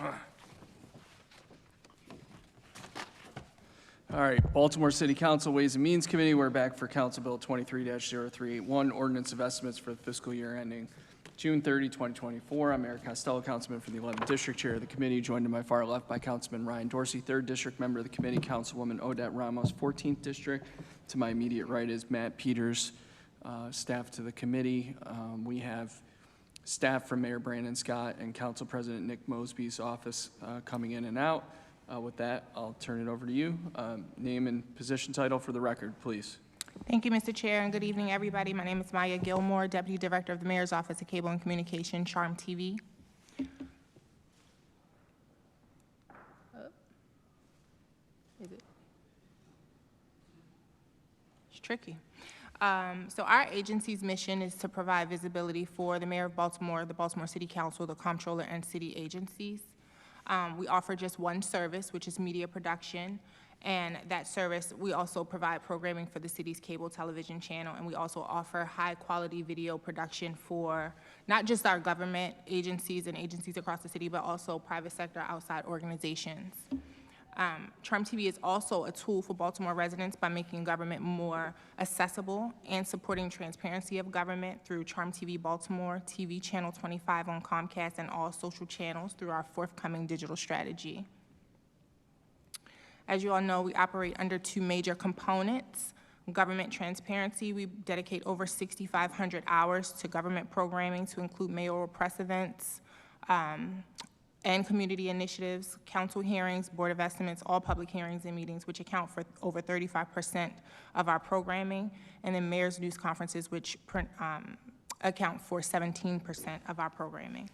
All right, Baltimore City Council Ways and Means Committee, we're back for Council Bill 23-0381, Ordinance of Estimates for the fiscal year ending June 30, 2024. I'm Eric Costello, Councilman for the 11th District, Chair of the committee, joined to my far left by Councilman Ryan Dorsey, 3rd District member of the committee, Councilwoman Odette Ramos, 14th District. To my immediate right is Matt Peters, staff to the committee. We have staff from Mayor Brandon Scott and Council President Nick Mosby's office coming in and out. With that, I'll turn it over to you. Name and position title for the record, please. Thank you, Mr. Chair, and good evening, everybody. My name is Maya Gilmore, Deputy Director of the Mayor's Office of Cable and Communication, CharmTV. Is it? It's tricky. So our agency's mission is to provide visibility for the Mayor of Baltimore, the Baltimore City Council, the Comptroller, and city agencies. We offer just one service, which is media production, and that service, we also provide programming for the city's cable television channel, and we also offer high-quality video production for not just our government agencies and agencies across the city, but also private sector outside organizations. CharmTV is also a tool for Baltimore residents by making government more accessible and supporting transparency of government through CharmTV Baltimore, TV Channel 25 on Comcast, and all social channels through our forthcoming digital strategy. As you all know, we operate under two major components. Government transparency, we dedicate over 6,500 hours to government programming to include mayoral press events, and community initiatives, council hearings, board of estimates, all public hearings and meetings, which account for over 35% of our programming, and then mayor's news conferences, which account for 17% of our programming.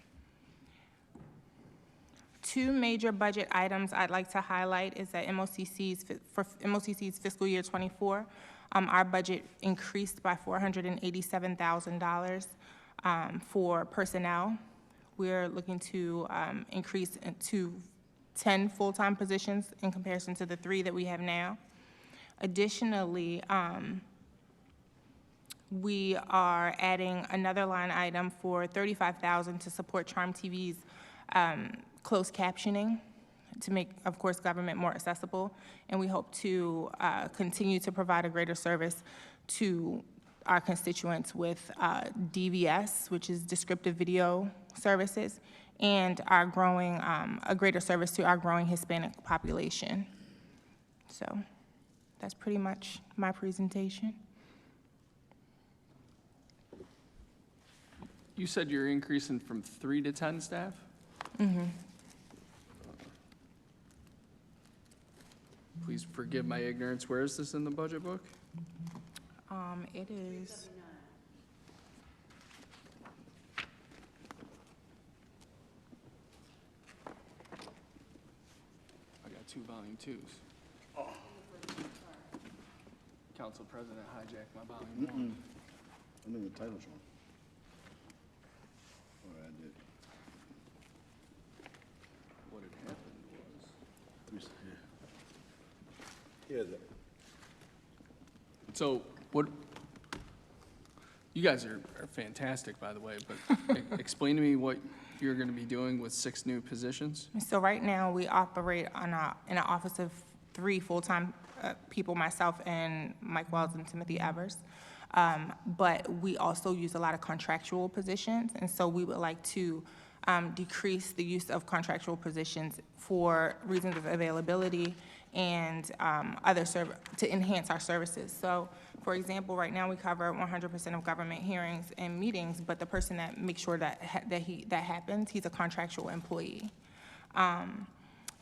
Two major budget items I'd like to highlight is that for MOCC's fiscal year 24, our budget increased by $487,000 for personnel. We're looking to increase to 10 full-time positions in comparison to the 3 that we have now. Additionally, we are adding another line item for $35,000 to support CharmTV's closed captioning to make, of course, government more accessible. And we hope to continue to provide a greater service to our constituents with DVS, which is descriptive video services, and our growing, a greater service to our growing Hispanic population. So that's pretty much my presentation. You said you're increasing from 3 to 10 staff? Mm-hmm. Please forgive my ignorance. Where is this in the budget book? It is. I got 2 volume 2s. Oh. Council President hijacked my volume 1. I know the title's wrong. Oh, I did. What had happened was... Yeah. So, what... You guys are fantastic, by the way, but explain to me what you're going to be doing with 6 new positions. So right now we operate on in an office of 3 full-time people, myself and Mike Wells and Timothy Evers. But we also use a lot of contractual positions, and so we would like to decrease the use of contractual positions for reasons of availability and to enhance our services. So, for example, right now we cover 100% of government hearings and meetings, but the person that makes sure that happens, he's a contractual employee.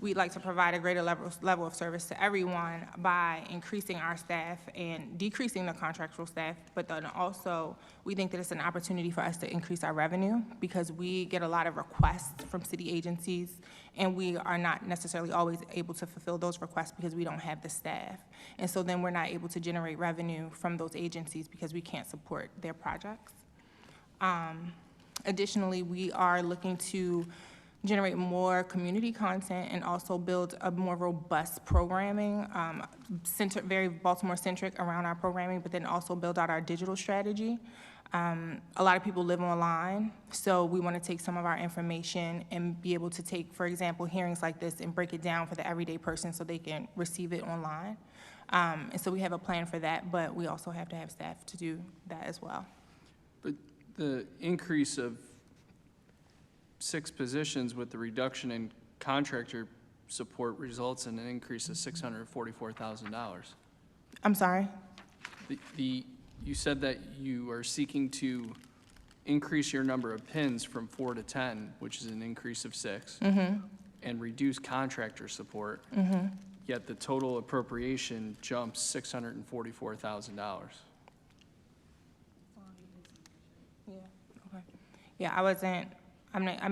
We'd like to provide a greater level of service to everyone by increasing our staff and decreasing the contractual staff, but then also we think that it's an opportunity for us to increase our revenue because we get a lot of requests from city agencies and we are not necessarily always able to fulfill those requests because we don't have the staff. And so then we're not able to generate revenue from those agencies because we can't support their projects. Additionally, we are looking to generate more community content and also build a more robust programming, very Baltimore-centric around our programming, but then also build out our digital strategy. A lot of people live online, so we want to take some of our information and be able to take, for example, hearings like this and break it down for the everyday person so they can receive it online. And so we have a plan for that, but we also have to have staff to do that as well. But the increase of 6 positions with the reduction in contractor support results in an increase of $644,000. I'm sorry? You said that you are seeking to increase your number of pins from 4 to 10, which is an increase of 6, and reduce contractor support, yet the total appropriation jumps $644,000. Yeah, okay. Yeah,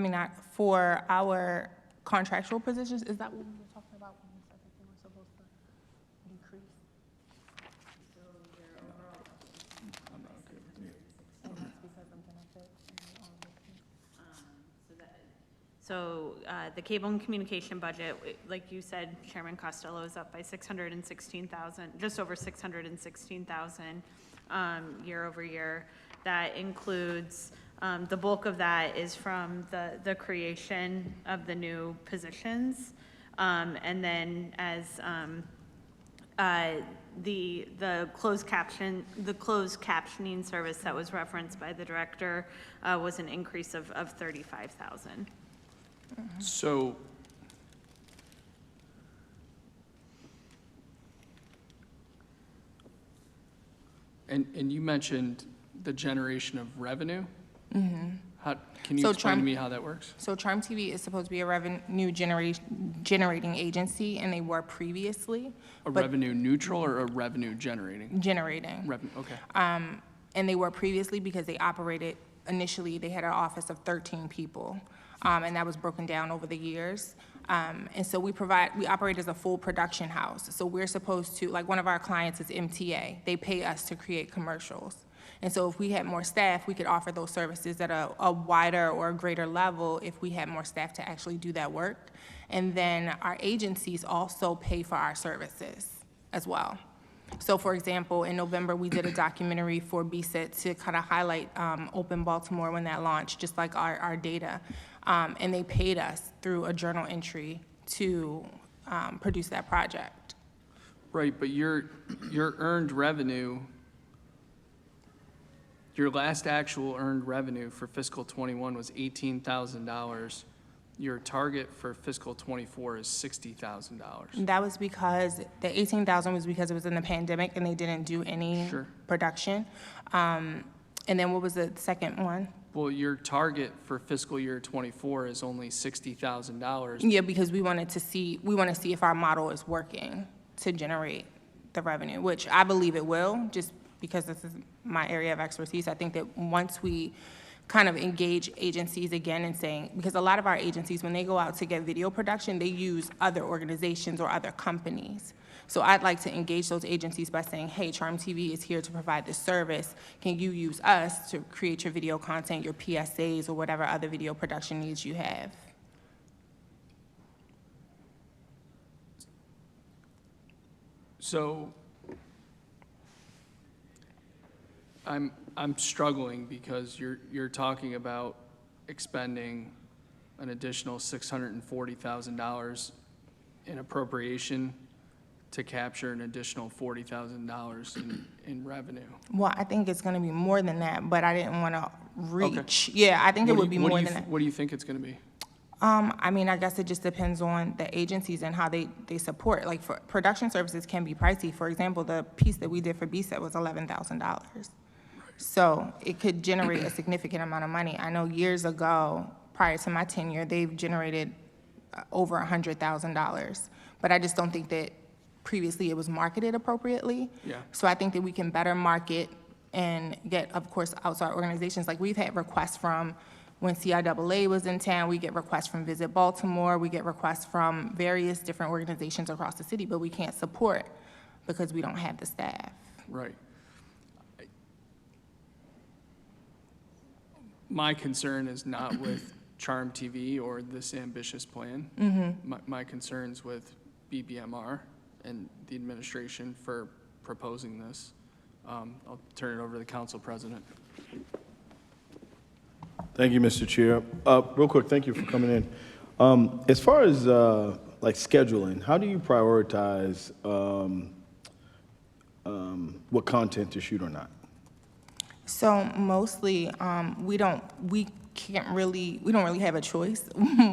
not for our contractual positions, is that what we were talking about when we said that they were supposed to decrease? I'm not okay with it. So the cable and communication budget, like you said, Chairman Costello, is up by 616,000, just over 616,000 year over year. That includes, the bulk of that is from the creation of the new positions. And then as the closed captioning service that was referenced by the director was an increase of 35,000. So, and you mentioned the generation of revenue? How, can you So explain to me how that works? So CharmTV is supposed to be a revenue generating agency, and they were previously. A but revenue neutral or a revenue generating? Generating. Okay. And they were previously because they operated, initially, they had an office of 13 people, and that was broken down over the years. And so we operate as a full production house. So we're supposed to, like one of our clients is MTA. They pay us to create commercials. And so if we had more staff, we could offer those services at a wider or a greater level if we had more staff to actually do that work. And then our agencies also pay for our services as well. So for example, in November, we did a documentary for BSIT to kind of highlight Open Baltimore when that launched, just like our data. And they paid us through a journal entry to produce that project. Right, but your earned revenue, your last actual earned revenue for fiscal '21 was $18,000. Your target for fiscal '24 is $60,000. That was because the $18,000 was because it was in the pandemic and they didn't do any Sure. production. And then what was the second one? Well, your target for fiscal year '24 is only $60,000. Yeah, because we want to see if our model is working to generate the revenue, which I believe it will, just because this is my area of expertise. I think that once we kind of engage agencies again and saying, because a lot of our agencies, when they go out to get video production, they use other organizations or other companies. So I'd like to engage those agencies by saying, hey, CharmTV is here to provide this service. Can you use us to create your video content, your PSAs, or whatever other video production needs you have? So I'm struggling because you're talking about expending an additional $640,000 in appropriation to capture an additional $40,000 in revenue. Well, I think it's going to be more than that, but I didn't want to reach. Okay. Yeah, I think it would be more than that. What do you think it's going to be? I mean, I guess it just depends on the agencies and how they support. Like, for production services can be pricey. For example, the piece that we did for BSET was $11,000. So it could generate a significant amount of money. I know years ago, prior to my tenure, they've generated over $100,000. But I just don't think that previously it was marketed appropriately. Yeah. So I think that we can better market and get, of course, outside organizations. Like, we've had requests from, when CIAA was in town, we get requests from Visit Baltimore, we get requests from various different organizations across the city, but we can't support because we don't have the staff. Right. My concern is not with CharmTV or this ambitious plan. My concern's with BBMR and the administration for proposing this. I'll turn it over to the council president. Thank you, Mr. Chair. Real quick, thank you for coming in. As far as like scheduling, how do you prioritize what content to shoot or not? So mostly, we don't really have a choice.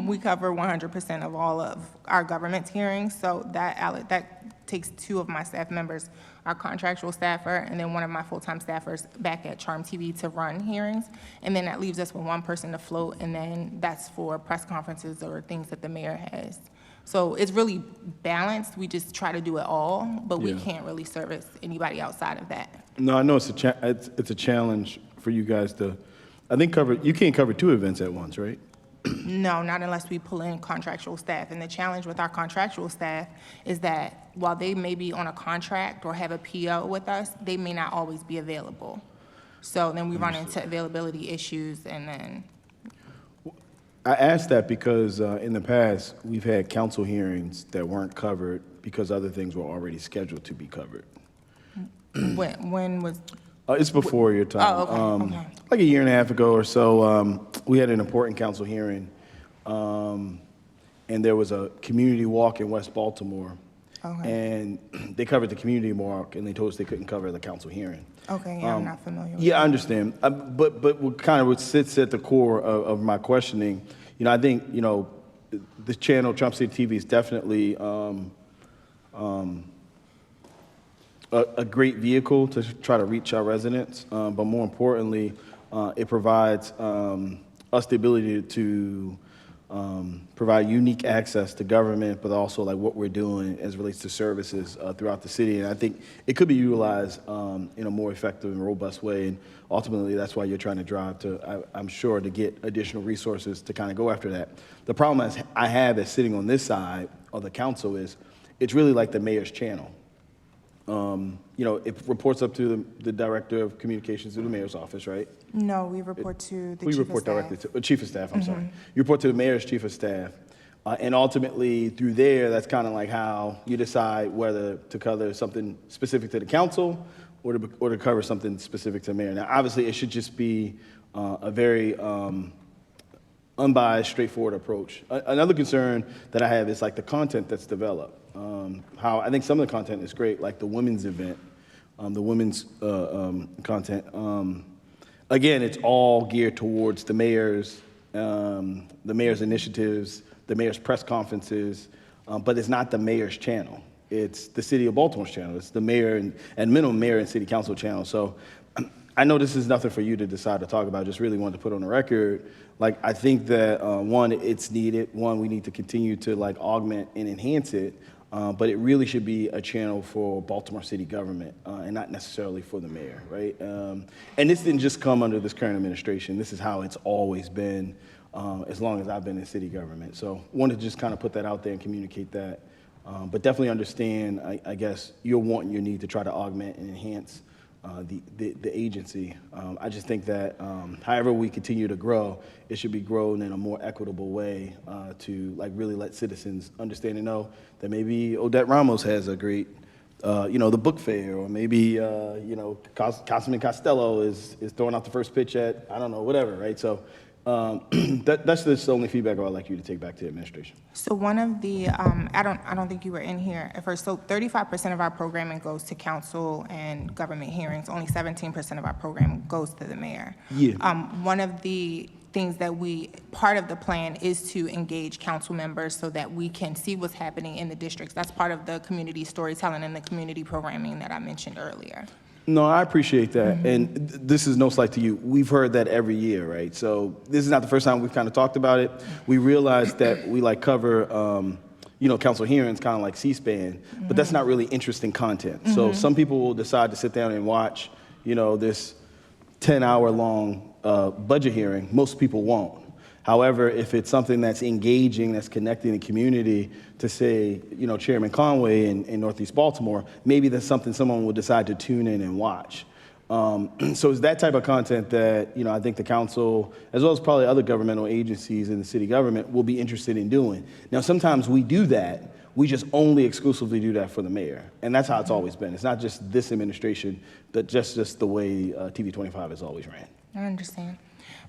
We cover 100% of all of our government hearings, so that takes 2 of my staff members, our contractual staffer, and then 1 of my full-time staffers back at CharmTV to run hearings. And then that leaves us with 1 person to float, and then that's for press conferences or things that the mayor has. So it's really balanced. We just try to do it all, but we can't really service anybody outside of that. No, I know it's a challenge for you guys to, I think you can't cover 2 events at once, right? No, not unless we pull in contractual staff. And the challenge with our contractual staff is that while they may be on a contract or have a PO with us, they may not always be available. So then we run into availability issues, and then. I asked that because in the past, we've had council hearings that weren't covered because other things were already scheduled to be covered. When was? It's before your time. Oh, okay. Okay. Like a year and a half ago or so, we had an important council hearing, and there was a community walk in West Baltimore. Okay. And they covered the community walk, and they told us they couldn't cover the council hearing. Okay, yeah, I'm not familiar with Yeah, I understand. But what sits at the core of my questioning, I think, the channel, Trump City TV, is definitely a great vehicle to try to reach our residents. But more importantly, it provides us the ability to provide unique access to government, but also like what we're doing as it relates to services throughout the city. And I think it could be utilized in a more effective and robust way. And ultimately, that's why you're trying to drive to, I'm sure, to get additional resources to kind of go after that. The problem I have as sitting on this side of the council is it's really like the mayor's channel. It reports up to the director of communications to the mayor's office, right? No, we report to the We chief of report staff. directly to chief of staff. I'm sorry. You report to the mayor's chief of staff, and ultimately through there, that's kind of like how you decide whether to cover something specific to the council or to cover something specific to the mayor. Now, obviously, it should just be a very unbiased, straightforward approach. Another concern that I have is like the content that's developed. How I think some of the content is great, like the women's event, the women's content. Again, it's all geared towards the mayor's initiatives, the mayor's press conferences, but it's not the mayor's channel. It's the City of Baltimore's channel. It's the mayor and minimum mayor and city council channel. So I know this is nothing for you to decide to talk about. Just really wanted to put on the record. Like, I think that, one, it's needed. One, we need to continue to like augment and enhance it. But it really should be a channel for Baltimore city government and not necessarily for the mayor, right? And this didn't just come under this current administration. This is how it's always been as long as I've been in city government. So wanted to just kind of put that out there and communicate that. But definitely understand, I guess, your want and your need to try to augment and enhance the agency. I just think that however we continue to grow, it should be grown in a more equitable way to like really let citizens understand and know that maybe Odette Ramos has a great, the book fair, or maybe Councilman Costello is throwing out the first pitch at, I don't know, whatever, right? So that's the only feedback I would like you to take back to the administration. So one of the, I don't think you were in here at first. So 35% of our programming goes to council and government hearings. Only 17% of our programming goes to the mayor. Yeah. One of the things that part of the plan is to engage council members so that we can see what's happening in the districts. That's part of the community storytelling and the community programming that I mentioned earlier. No, I appreciate that. And this is no slight to you. We've heard that every year, right? So this is not the first time we've kind of talked about it. We realized that we like cover, council hearings kind of like C-SPAN, but that's not really interesting content. So some people will decide to sit down and watch, this 10-hour-long budget hearing. Most people won't. However, if it's something that's engaging, that's connecting the community to, say, Chairman Conway in Northeast Baltimore, maybe that's something someone will decide to tune in and watch. So it's that type of content that, I think the council, as well as probably other governmental agencies in the city government, will be interested in doing. Now, sometimes we do that We just only exclusively do that for the mayor. And that's how it's always been. It's not just this administration, but just the way TV25 has always ran. I understand.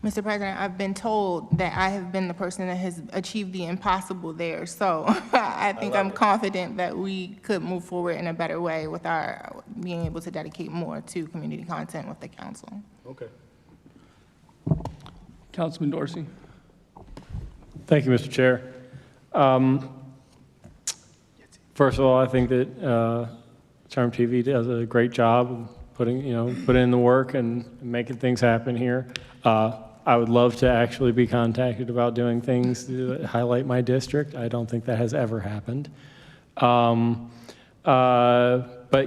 Mr. President, I've been told that I have been the person that has achieved the impossible there. So I think I'm confident that we could move forward in a better way with our being able to dedicate more to community content with the council. Okay. Councilman Dorsey. Thank you, Mr. Chair. First of all, I think that CharmTV does a great job of putting in the work and making things happen here. I would love to actually be contacted about doing things to highlight my district. I don't think that has ever happened. But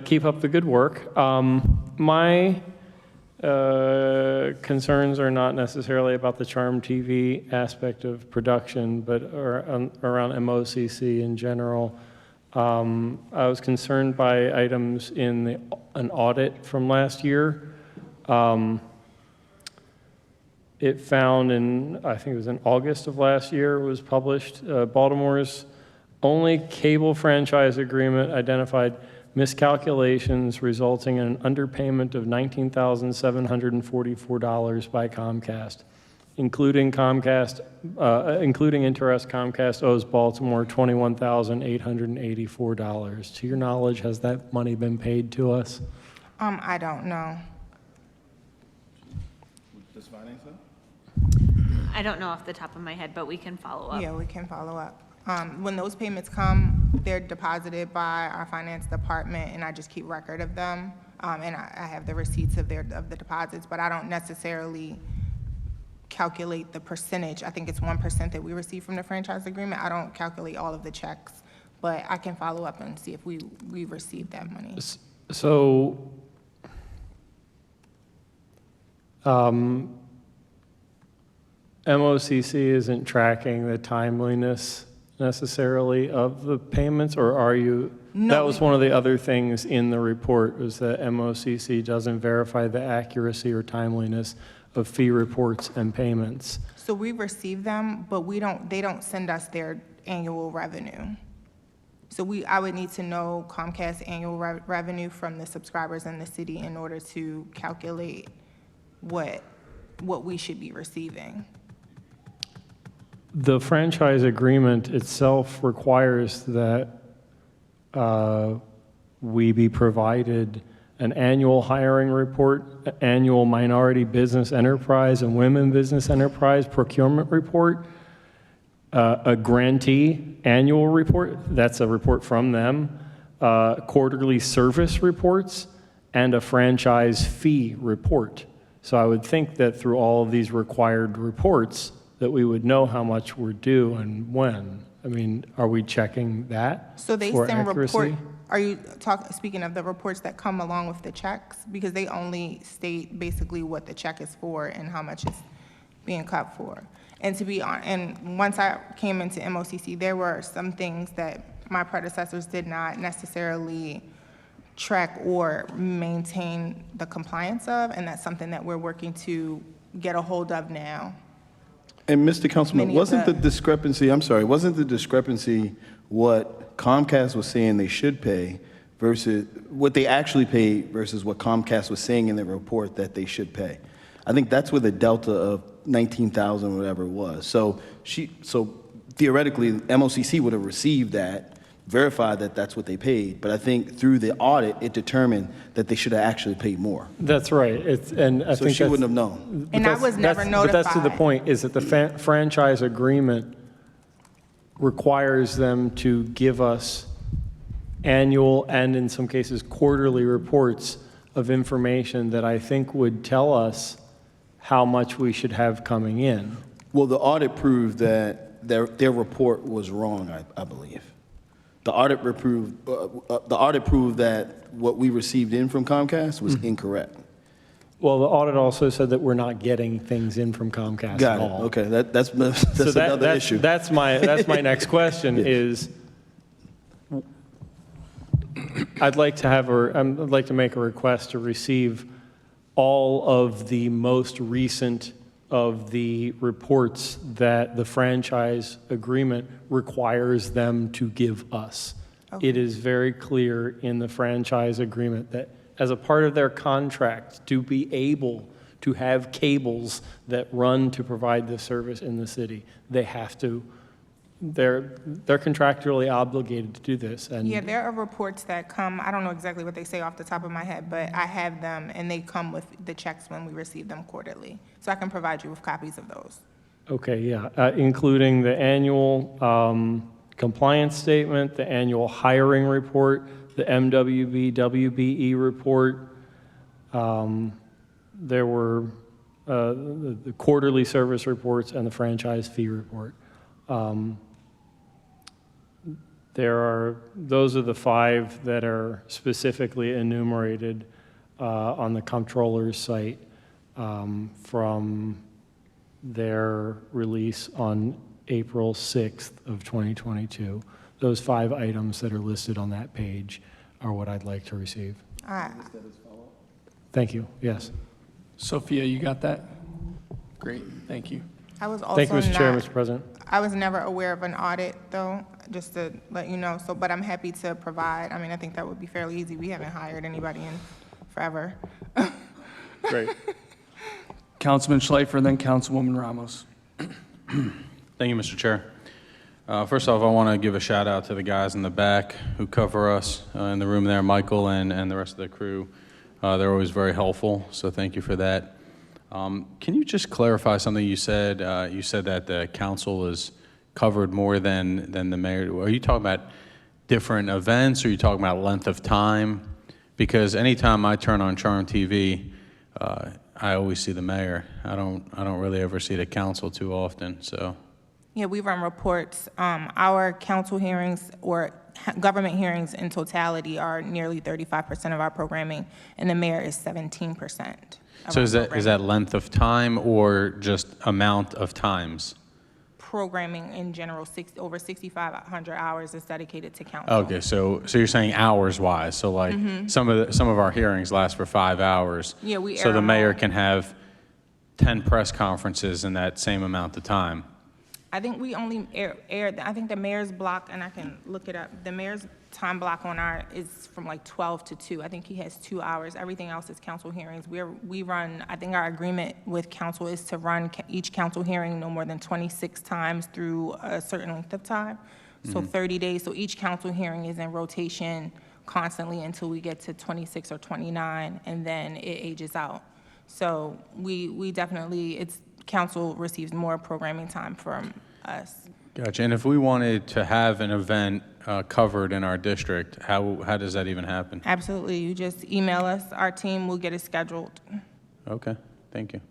keep up the good work. My concerns are not necessarily about the CharmTV aspect of production, but around MOCC in general. I was concerned by items in an audit from last year. It found I think it was in August of last year, it was published, Baltimore's only cable franchise agreement identified miscalculations resulting in an underpayment of $19,744 by Comcast, including interest. Comcast owes Baltimore $21,884. To your knowledge, has that money been paid to us? I don't know. Does finance know? I don't know off the top of my head, but we can follow up. Yeah, we can follow up. When those payments come, they're deposited by our finance department, and I just keep record of them. And I have the receipts of the deposits, but I don't necessarily calculate the percentage. I think it's 1% that we receive from the franchise agreement. I don't calculate all of the checks, but I can follow up and see if we received that money. So, MOCC isn't tracking the timeliness necessarily of the payments, or are you? No, that was one of the other things in the report, was that MOCC doesn't verify the accuracy or timeliness of fee reports and payments. So we receive them, but they don't send us their annual revenue. So I would need to know Comcast's annual revenue from the subscribers in the city in order to calculate what we should be receiving. The franchise agreement itself requires that we be provided an annual hiring report, annual minority business enterprise and women business enterprise procurement report, a grantee annual report, that's a report from them, quarterly service reports, and a franchise fee report. So I would think that through all of these required reports that we would know how much we're due and when. I mean, are we checking that So they for send accuracy? report. Are you speaking of the reports that come along with the checks? Because they only state basically what the check is for and how much it's being cut for. And to be honest, and once I came into MOCC, there were some things that my predecessors did not necessarily track or maintain the compliance of, and that's something that we're working to get a hold of now. And Mr. Councilman, Many of wasn't the the- discrepancy what Comcast was saying they should pay versus what they actually paid versus what Comcast was saying in the report that they should pay? I think that's where the delta of 19,000 whatever it was. So theoretically, MOCC would have received that, verified that that's what they paid, but I think through the audit, it determined that they should have actually paid more. That's right. I So think she wouldn't have known. And I was never But that's to the notified. point, is that the franchise agreement requires them to give us annual and in some cases quarterly reports of information that I think would tell us how much we should have coming in. Well, the audit proved that their report was wrong, I believe. The audit proved that what we received in from Comcast was incorrect. Well, the audit also said that we're not getting things in from Comcast Got at it. all. Okay, that's So another issue. That's my next question is, I'd like to make a request to receive all of the most recent of the reports that the franchise agreement requires them to give us. Okay. It is very clear in the franchise agreement that as a part of their contract to be able to have cables that run to provide this service in the city, they have to, they're contractually obligated to do this. And Yeah, there are reports that come, I don't know exactly what they say off the top of my head, but I have them, and they come with the checks when we receive them quarterly. So I can provide you with copies of those. Okay, yeah, including the annual compliance statement, the annual hiring report, the MWB, WBE report. There were the quarterly service reports and the franchise fee report. Those are the 5 that are specifically enumerated on the comptroller's site from their release on April 6th of 2022. Those 5 items that are listed on that page are what I'd like to receive. Thank you, yes. Sophia, you got that? Great, thank you. I was also Thank you, Mr. Chair, not- Mr. President. I was never aware of an audit, though, just to let you know. So, but I'm happy to provide. I mean, I think that would be fairly easy. We haven't hired anybody in forever. Great. Councilman Schleifer, then Councilwoman Ramos. Thank you, Mr. Chair. First off, I want to give a shout out to the guys in the back who cover us in the room there, Michael and the rest of the crew. They're always very helpful, so thank you for that. Can you just clarify something you said? You said that the council is covered more than the mayor. Are you talking about different events, or are you talking about length of time? Because anytime I turn on CharmTV, I always see the mayor. I don't really ever see the council too often, so. Yeah, we run reports. Our council hearings or government hearings in totality are nearly 35% of our programming, and the mayor is 17%. So is that length of time or just amount of times? Programming in general, over 6,500 hours is dedicated to council. Okay, so you're saying hours wise. So like some of our hearings last for 5 hours. Yeah, we So air the them mayor all. can have 10 press conferences in that same amount of time. I think we only air, I think the mayor's block, and I can look it up, the mayor's time block on our is from like 12 to 2. I think he has 2 hours. Everything else is council hearings. We run, I think our agreement with council is to run each council hearing no more than 26 times through a certain length of time. So 30 days. So each council hearing is in rotation constantly until we get to 26 or 29, and then it ages out. So we definitely, council receives more programming time from us. Gotcha. And if we wanted to have an event covered in our district, how does that even happen? Absolutely. You just email us. Our team will get it scheduled. Okay, thank you.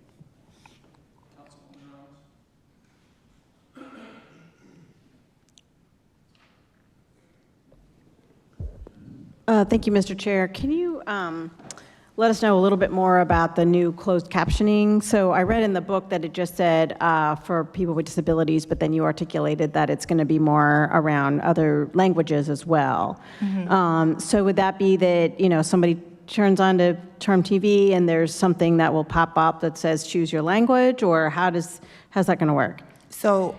Thank you, Mr. Chair. Can you let us know a little bit more about the new closed captioning? So I read in the book that it just said for people with disabilities, but then you articulated that it's going to be more around other languages as well. So would that be that, somebody turns on to CharmTV and there's something that will pop up that says choose your language, or how's that going to work? So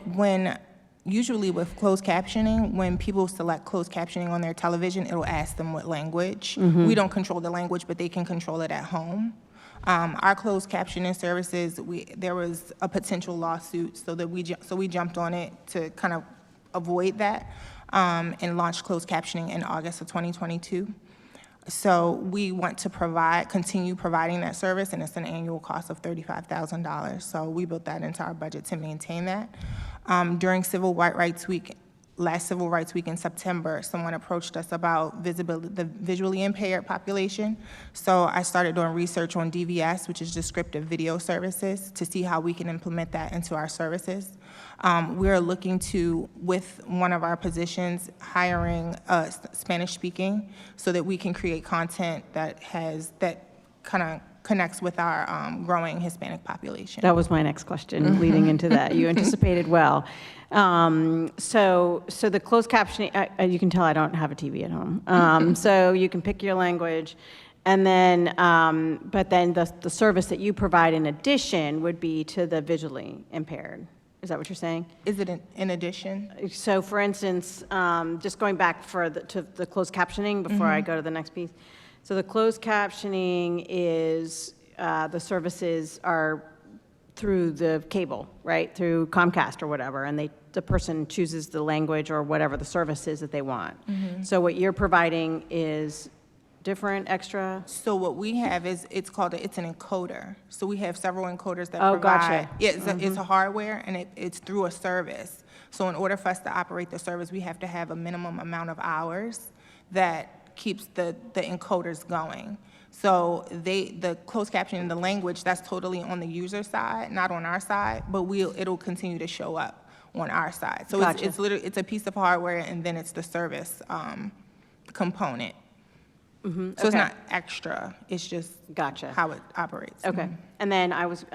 usually with closed captioning, when people select closed captioning on their television, it'll ask them what language. We don't control the language, but they can control it at home. Our closed captioning services, there was a potential lawsuit, so we jumped on it to kind of avoid that, and launched closed captioning in August of 2022. So we want to continue providing that service, and it's an annual cost of $35,000. So we built that into our budget to maintain that. During last Civil Rights Week in September, someone approached us about the visually impaired population. So I started doing research on DVS, which is descriptive video services, to see how we can implement that into our services. We're looking to, with one of our positions, hiring Spanish speaking, so that we can create content that kind of connects with our growing Hispanic population. That was my next question, leading into that. You anticipated well. So the closed captioning, you can tell I don't have a TV at home. So you can pick your language, And then, but then the service that you provide in addition would be to the visually impaired. Is that what you're saying? Is it in addition? So for instance, just going back to the closed captioning before I go to the next piece. So the closed captioning is, the services are through the cable, right? Through Comcast or whatever, and the person chooses the language or whatever the service is that they want. So what you're providing is different, extra? So what we have is, it's an encoder. So we have several encoders that Oh, provide. gotcha. Yeah, it's a hardware, and it's through a service. So in order for us to operate the service, we have to have a minimum amount of hours that keeps the encoders going. So the closed captioning, the language, that's totally on the user side, not on our side, but it'll continue to show up on our side. So Gotcha. it's literally, it's a piece of hardware, and then it's the service component. So it's okay. not extra, it's just Gotcha. how it operates. Okay. And then I was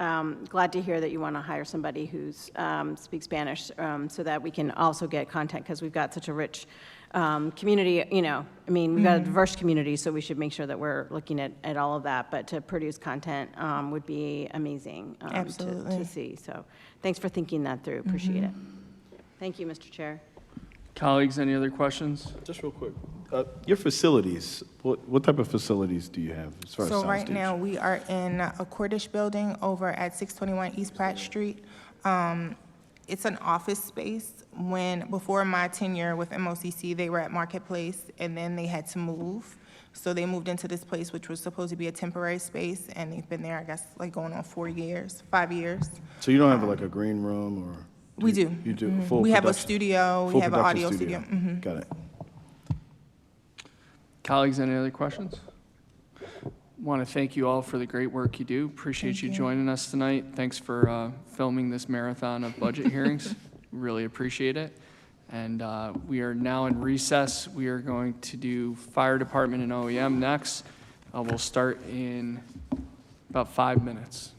glad to hear that you want to hire somebody who's speaks Spanish so that we can also get content, because we've got such a rich community, I mean, we've got a diverse community, so we should make sure that we're looking at all of that. But to produce content would be amazing Absolutely. to see. So thanks for thinking that through. Appreciate it. Thank you, Mr. Chair. Colleagues, any other questions? Just real quick, your facilities, what type of facilities do you have as far as So right soundstage? now, we are in a Cordish building over at 621 East Pratt Street. It's an office space. Before my tenure with MOCC, they were at Marketplace, and then they had to move. So they moved into this place, which was supposed to be a temporary space, and they've been there, I guess, like going on 5 years. So you don't have like a green room or? We do. You do, full We have a production- studio, we full have an production audio studio. Got it. Colleagues, any other questions? Want to thank you all for the great work you do. Appreciate you joining us tonight. Thanks for filming this marathon of budget hearings. Really appreciate it. And we are now in recess. We are going to do Fire Department and OEM next. We'll start in about 5 minutes.